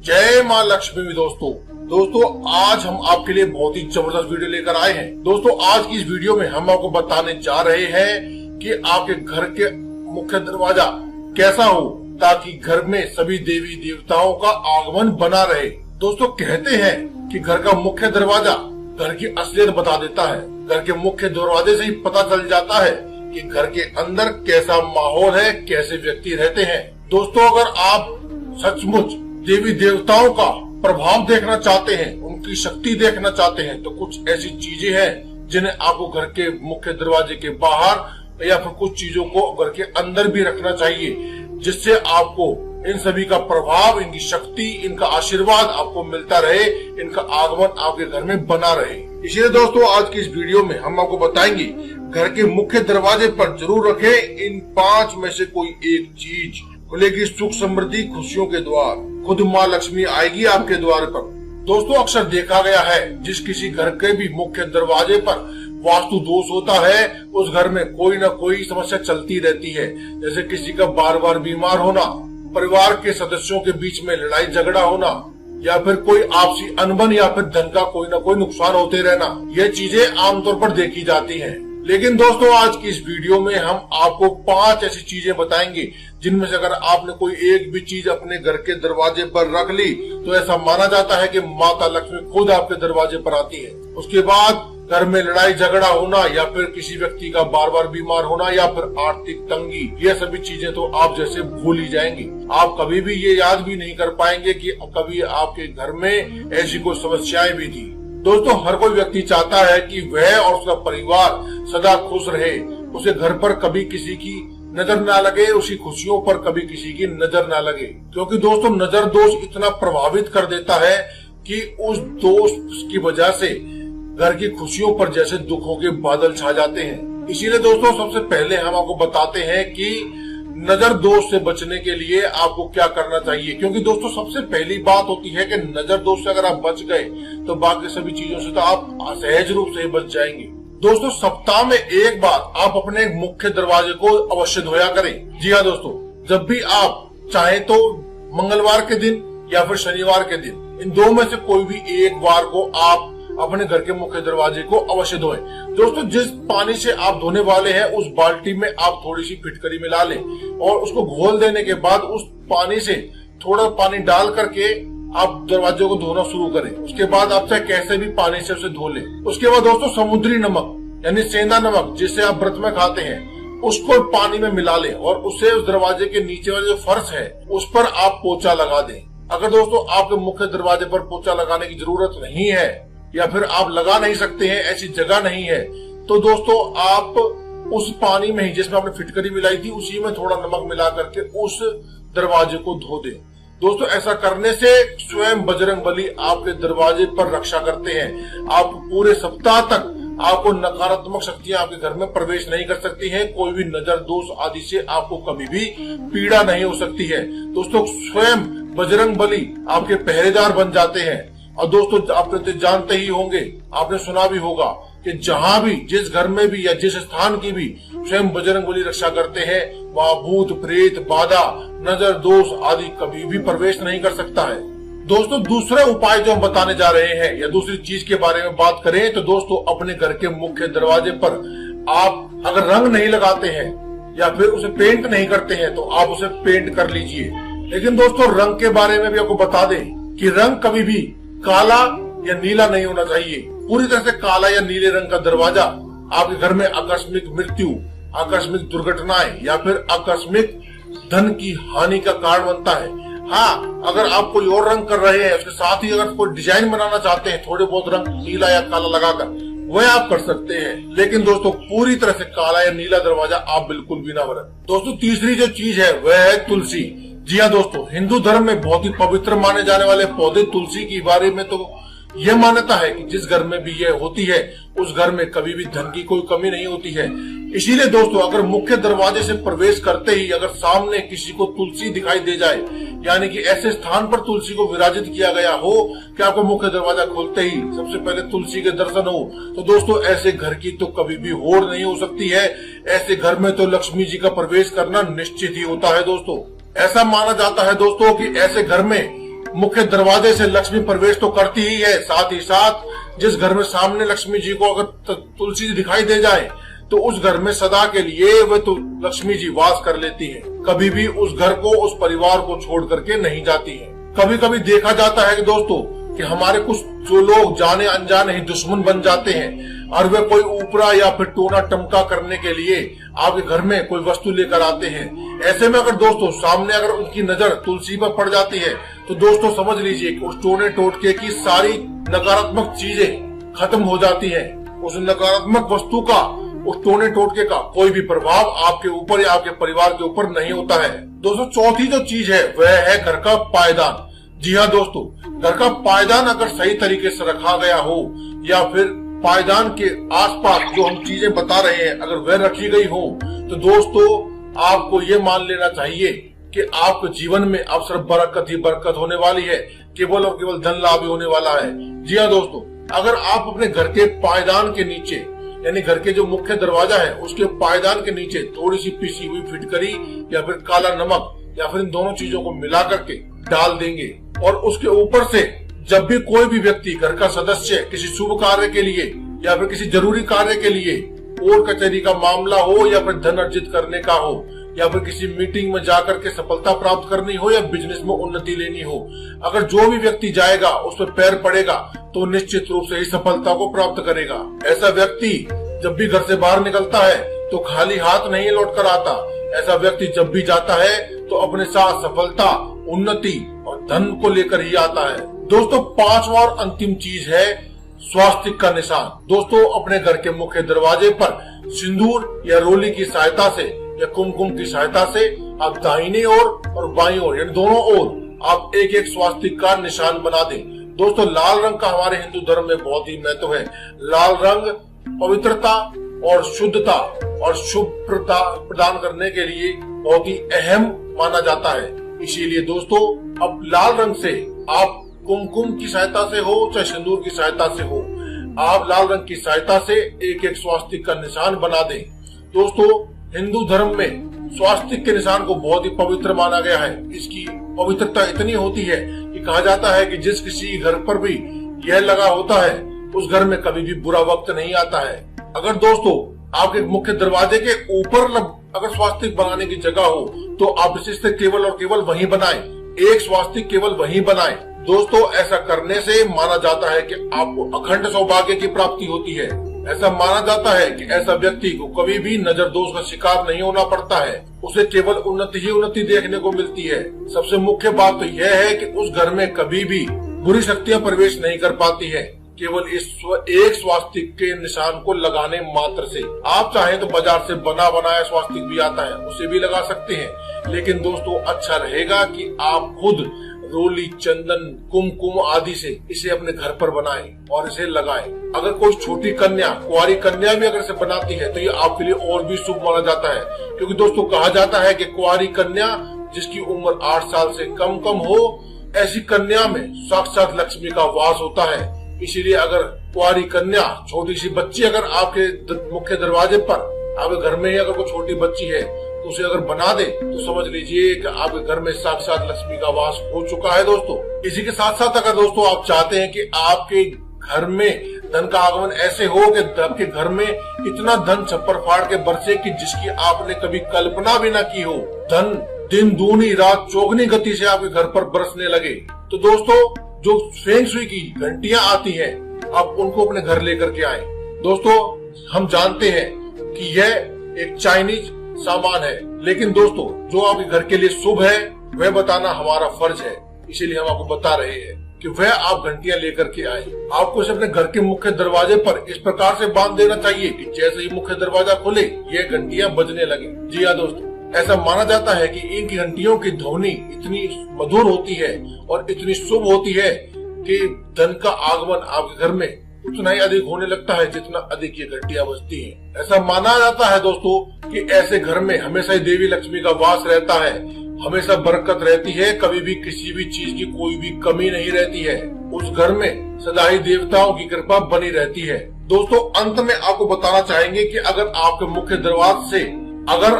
जय माँ लक्ष्मी। दोस्तों आज हम आपके लिए बहुत ही जबरदस्त वीडियो लेकर आए हैं। दोस्तों आज की इस वीडियो में हम आपको बताने जा रहे हैं कि आपके घर के मुख्य दरवाजा कैसा हो ताकि घर में सभी देवी देवताओं का आगमन बना रहे। दोस्तों कहते हैं कि घर का मुख्य दरवाजा घर की असलियत बता देता है। घर के मुख्य दरवाजे से ही पता चल जाता है कि घर के अंदर कैसा माहौल है, कैसे व्यक्ति रहते हैं। दोस्तों अगर आप सचमुच देवी देवताओं का प्रभाव देखना चाहते हैं, उनकी शक्ति देखना चाहते हैं, तो कुछ ऐसी चीजें हैं जिन्हें आपको घर के मुख्य दरवाजे के बाहर या फिर कुछ चीजों को घर के अंदर भी रखना चाहिए, जिससे आपको इन सभी का प्रभाव, इनकी शक्ति, इनका आशीर्वाद आपको मिलता रहे, इनका आगमन आपके घर में बना रहे। इसलिए दोस्तों आज की इस वीडियो में हम आपको बताएंगे घर के मुख्य दरवाजे पर जरूर रखें इन 5 में से कोई एक चीज। खुलेगी सुख समृद्धि, खुशियों के द्वार, खुद माँ लक्ष्मी आएगी आपके द्वार पर। दोस्तों अक्सर देखा गया है जिस किसी घर के भी मुख्य दरवाजे पर वास्तु दोष होता है, उस घर में कोई न कोई समस्या चलती रहती है। जैसे किसी का बार बार बीमार होना, परिवार के सदस्यों के बीच में लड़ाई झगड़ा होना, या फिर कोई आपसी अनबन, या फिर धन का कोई न कोई नुकसान होते रहना, ये चीजें आमतौर पर देखी जाती हैं। लेकिन दोस्तों आज की इस वीडियो में हम आपको 5 ऐसी चीजें बताएंगे जिनमें से अगर आपने कोई एक भी चीज अपने घर के दरवाजे पर रख ली तो ऐसा माना जाता है कि माता लक्ष्मी खुद आपके दरवाजे पर आती है। उसके बाद घर में लड़ाई झगड़ा होना, या फिर किसी व्यक्ति का बार बार बीमार होना, या फिर आर्थिक तंगी, ये सभी चीजें तो आप जैसे भूल ही जाएंगे। आप कभी भी ये याद भी नहीं कर पाएंगे कि कभी आपके घर में ऐसी कोई समस्याएं भी थी। दोस्तों हर कोई व्यक्ति चाहता है कि वह और उसका परिवार सदा खुश रहे, उसे घर पर कभी किसी की नजर ना लगे, उसकी खुशियों पर कभी किसी की नजर ना लगे। क्योंकि दोस्तों नजर दोष इतना प्रभावित कर देता है कि उस दोष की वजह से घर की खुशियों पर जैसे दुखों के बादल छा जाते हैं। इसीलिए दोस्तों सबसे पहले हम आपको बताते हैं कि नजर दोष से बचने के लिए आपको क्या करना चाहिए। क्योंकि दोस्तों सबसे पहली बात होती है कि नजर दोष से अगर आप बच गए तो बाकी सभी चीजों से तो आप सहज रूप से बच जाएंगे। दोस्तों सप्ताह में एक बार आप अपने मुख्य दरवाजे को अवश्य धोया करें। जी हाँ दोस्तों, जब भी आप चाहे तो मंगलवार के दिन या फिर शनिवार के दिन, इन 2 में से कोई भी एक बार को आप अपने घर के मुख्य दरवाजे को अवश्य धोएं। दोस्तों जिस पानी से आप धोने वाले हैं उस बाल्टी में आप थोड़ी सी फिटकरी मिला लें और उसको घोल देने के बाद उस पानी से थोड़ा पानी डाल करके आप दरवाजे को धोना शुरू करें। उसके बाद आप चाहे कैसे भी पानी से उसे धो लें। उसके बाद दोस्तों समुद्री नमक यानी सेंधा नमक जिसे आप व्रत में खाते हैं, उसको पानी में मिला लें और उससे उस दरवाजे के नीचे वाले जो फर्श है उस पर आप पोछा लगा दें। अगर दोस्तों आपके मुख्य दरवाजे पर पोछा लगाने की जरूरत नहीं है या फिर आप लगा नहीं सकते हैं, ऐसी जगह नहीं है, तो दोस्तों आप उस पानी में ही जिसमें आपने फिटकरी मिलाई थी उसी में थोड़ा नमक मिला करके उस दरवाजे को धो दें। दोस्तों ऐसा करने से स्वयं बजरंगबली आपके दरवाजे पर रक्षा करते हैं। आप पूरे सप्ताह तक आपको नकारात्मक शक्तियां आपके घर में प्रवेश नहीं कर सकती हैं। कोई भी नजर दोष आदि से आपको कभी भी पीड़ा नहीं हो सकती है। दोस्तों स्वयं बजरंगबली आपके पहरेदार बन जाते हैं। और दोस्तों आप तो जानते ही होंगे, आपने सुना भी होगा कि जहां भी, जिस घर में भी या जिस स्थान की भी स्वयं बजरंगबली रक्षा करते हैं, वहां भूत प्रेत बाधा नजर दोष आदि कभी भी प्रवेश नहीं कर सकता है। दोस्तों दूसरा उपाय जो हम बताने जा रहे हैं या दूसरी चीज के बारे में बात करें तो दोस्तों अपने घर के मुख्य दरवाजे पर आप अगर रंग नहीं लगाते हैं या फिर उसे पेंट नहीं करते हैं तो आप उसे पेंट कर लीजिए। लेकिन दोस्तों रंग के बारे में भी आपको बता दें कि रंग कभी भी काला या नीला नहीं होना चाहिए। पूरी तरह से काला या नीले रंग का दरवाजा आपके घर में आकस्मिक मृत्यु, आकस्मिक दुर्घटनाएं या फिर आकस्मिक धन की हानि का कारण बनता है। हाँ अगर आप कोई और रंग कर रहे हैं, उसके साथ ही अगर कोई डिजाइन बनाना चाहते हैं थोड़े बहुत रंग नीला या काला लगाकर, वह आप कर सकते हैं। लेकिन दोस्तों पूरी तरह से काला या नीला दरवाजा आप बिल्कुल भी ना बना। दोस्तों तीसरी जो चीज है वह है तुलसी। जी हाँ दोस्तों, हिंदू धर्म में बहुत ही पवित्र माने जाने वाले पौधे तुलसी के बारे में तो यह मान्यता है कि जिस घर में भी यह होती है उस घर में कभी भी धन की कोई कमी नहीं होती है। इसीलिए दोस्तों अगर मुख्य दरवाजे से प्रवेश करते ही अगर सामने किसी को तुलसी दिखाई दे जाए, यानी कि ऐसे स्थान पर तुलसी को विराजित किया गया हो कि आपको मुख्य दरवाजा खोलते ही सबसे पहले तुलसी के दर्शन हो, तो दोस्तों ऐसे घर की तो कभी भी होड़ नहीं हो सकती है। ऐसे घर में तो लक्ष्मी जी का प्रवेश करना निश्चित ही होता है। दोस्तों ऐसा माना जाता है दोस्तों कि ऐसे घर में मुख्य दरवाजे से लक्ष्मी प्रवेश तो करती ही है, साथ ही साथ जिस घर में सामने लक्ष्मी जी को अगर तुलसी जी दिखाई दे जाए तो उस घर में सदा के लिए वह तो लक्ष्मी जी वास कर लेती है, कभी भी उस घर को, उस परिवार को छोड़ करके नहीं जाती है। कभी कभी देखा जाता है कि दोस्तों कि हमारे कुछ जो लोग जाने अनजाने ही दुश्मन बन जाते हैं और वे कोई ऊपरा या फिर टोना टमका करने के लिए आपके घर में कोई वस्तु लेकर आते हैं। ऐसे में अगर दोस्तों सामने अगर उनकी नजर तुलसी पर पड़ जाती है तो दोस्तों समझ लीजिए कि उस टोने टोटके की सारी नकारात्मक चीजें खत्म हो जाती है। उस नकारात्मक वस्तु का, उस टोने टोटके का कोई भी प्रभाव आपके ऊपर या आपके परिवार के ऊपर नहीं होता है। दोस्तों चौथी जो चीज है वह है घर का पायदान। जी हाँ दोस्तों, घर का पायदान अगर सही तरीके से रखा गया हो या फिर पायदान के आसपास जो हम चीजें बता रहे हैं अगर वह रखी गई हो तो दोस्तों आपको ये मान लेना चाहिए कि आपके जीवन में अब सिर्फ बरकत ही बरकत होने वाली है, केवल और केवल धन लाभ ही होने वाला है। जी हाँ दोस्तों, अगर आप अपने घर के पायदान के नीचे यानी घर के जो मुख्य दरवाजा है उसके पायदान के नीचे थोड़ी सी पिसी हुई फिटकरी या फिर काला नमक या फिर इन दोनों चीजों को मिला करके डाल देंगे और उसके ऊपर से जब भी कोई भी व्यक्ति, घर का सदस्य किसी शुभ कार्य के लिए या फिर किसी जरूरी कार्य के लिए, कोर्ट कचहरी का मामला हो या फिर धन अर्जित करने का हो या फिर किसी मीटिंग में जाकर के सफलता प्राप्त करनी हो या बिजनेस में उन्नति लेनी हो, अगर जो भी व्यक्ति जाएगा उस पर पैर पड़ेगा तो निश्चित रूप से ही सफलता को प्राप्त करेगा। ऐसा व्यक्ति जब भी घर से बाहर निकलता है तो खाली हाथ नहीं लौट कर आता। ऐसा व्यक्ति जब भी जाता है तो अपने साथ सफलता, उन्नति और धन को लेकर ही आता है। दोस्तों पांचवा और अंतिम चीज है स्वास्तिक का निशान। दोस्तों अपने घर के मुख्य दरवाजे पर सिंदूर या रोली की सहायता से या कुमकुम की सहायता से आप दाहिने ओर और बाईं ओर यानी दोनों ओर आप एक एक स्वास्तिक का निशान बना दें। दोस्तों लाल रंग का हमारे हिंदू धर्म में बहुत ही महत्व है। लाल रंग पवित्रता और शुद्धता और शुभ प्रदान करने के लिए बहुत ही अहम माना जाता है। इसीलिए दोस्तों अब लाल रंग से आप कुमकुम की सहायता से हो चाहे सिंदूर की सहायता से हो, आप लाल रंग की सहायता से एक एक स्वास्तिक का निशान बना दें। दोस्तों हिंदू धर्म में स्वास्तिक के निशान को बहुत ही पवित्र माना गया है। इसकी पवित्रता इतनी होती है कि कहा जाता है कि जिस किसी घर पर भी यह लगा होता है उस घर में कभी भी बुरा वक्त नहीं आता है। अगर दोस्तों आपके मुख्य दरवाजे के ऊपर अगर स्वास्तिक बनाने की जगह हो तो आप इसे केवल और केवल वहीं बनाएं, एक स्वास्तिक केवल वहीं बनाएं। दोस्तों ऐसा करने से माना जाता है कि आपको अखंड सौभाग्य की प्राप्ति होती है। ऐसा माना जाता है कि ऐसा व्यक्ति को कभी भी नजर दोष का शिकार नहीं होना पड़ता है, उसे केवल उन्नति ही उन्नति देखने को मिलती है। सबसे मुख्य बात तो यह है कि उस घर में कभी भी बुरी शक्तियां प्रवेश नहीं कर पाती है, केवल इस एक स्वास्तिक के निशान को लगाने मात्र से। आप चाहें तो बाजार से बना बनाया स्वास्तिक भी आता है, उसे भी लगा सकते हैं, लेकिन दोस्तों अच्छा रहेगा कि आप खुद रोली, चंदन, कुमकुम आदि से इसे अपने घर पर बनाएं और इसे लगाएं। अगर कोई छोटी कन्या, कुंवारी कन्या भी अगर इसे बनाती है तो ये आपके लिए और भी शुभ माना जाता है, क्योंकि दोस्तों कहा जाता है कि कुंवारी कन्या जिसकी उम्र 8 साल से कम हो, ऐसी कन्या में साक्षात लक्ष्मी का वास होता है। इसीलिए अगर कुंवारी कन्या, छोटी सी बच्ची अगर आपके मुख्य दरवाजे पर, आपके घर में ही अगर कोई छोटी बच्ची है तो उसे अगर बना दे तो समझ लीजिए कि आपके घर में साक्षात लक्ष्मी का वास हो चुका है। दोस्तों इसी के साथ साथ अगर दोस्तों आप चाहते हैं कि आपके घर में धन का आगमन ऐसे हो कि आपके घर में इतना धन छप्पर फाड़ के बरसे कि जिसकी आपने कभी कल्पना भी न की हो, धन दिन दूनी रात चौगनी गति से आपके घर पर बरसने लगे, तो दोस्तों जो फेंग शुई की घंटियां आती हैं आप उनको अपने घर लेकर के आए। दोस्तों हम जानते हैं कि यह एक चाइनीज सामान है, लेकिन दोस्तों जो आपके घर के लिए शुभ है वह बताना हमारा फर्ज है। इसीलिए हम आपको बता रहे हैं कि वह आप घंटियां लेकर के आए। आपको इसे अपने घर के मुख्य दरवाजे पर इस प्रकार से बांध देना चाहिए कि जैसे ही मुख्य दरवाजा खुले ये घंटियां बजने लगे। जी हाँ दोस्तों, ऐसा माना जाता है कि इन घंटियों की ध्वनि इतनी मधुर होती है और इतनी शुभ होती है कि धन का आगमन आपके घर में उतना ही अधिक होने लगता है जितना अधिक ये घंटियां बजती हैं। ऐसा माना जाता है दोस्तों कि ऐसे घर में हमेशा ही देवी लक्ष्मी का वास रहता है, हमेशा बरकत रहती है, कभी भी किसी भी चीज की कोई भी कमी नहीं रहती है। उस घर में सदा ही देवताओं की कृपा बनी रहती है। दोस्तों अंत में आपको बताना चाहेंगे कि अगर आपके मुख्य दरवाजे से अगर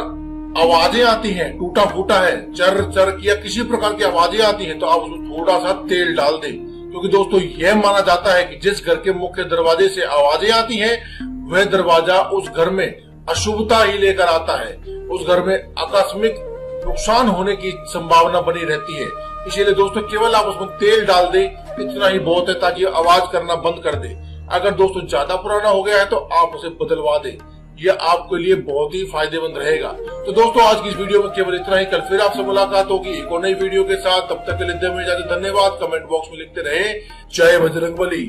आवाजें आती हैं, टूटा फूटा है, चर चर या किसी प्रकार की आवाजें आती हैं, तो आप उसमें थोड़ा सा तेल डाल दें। क्योंकि दोस्तों यह माना जाता है कि जिस घर के मुख्य दरवाजे से आवाजें आती हैं, वह दरवाजा उस घर में अशुभता ही लेकर आता है। उस घर में आकस्मिक नुकसान होने की संभावना बनी रहती है। इसीलिए दोस्तों केवल आप उसमें तेल डाल दें, इतना ही बहुत है, ताकि आवाज करना बंद कर दे। अगर दोस्तों ज्यादा पुराना हो गया है तो आप उसे बदलवा दें, यह आपके लिए बहुत ही फायदेमंद रहेगा। तो दोस्तों आज की इस वीडियो में केवल इतना ही। कल फिर आपसे मुलाकात होगी एक और नई वीडियो के साथ। तब तक के लिए धन्यवाद। कमेंट बॉक्स में लिखते रहे जय बजरंगबली।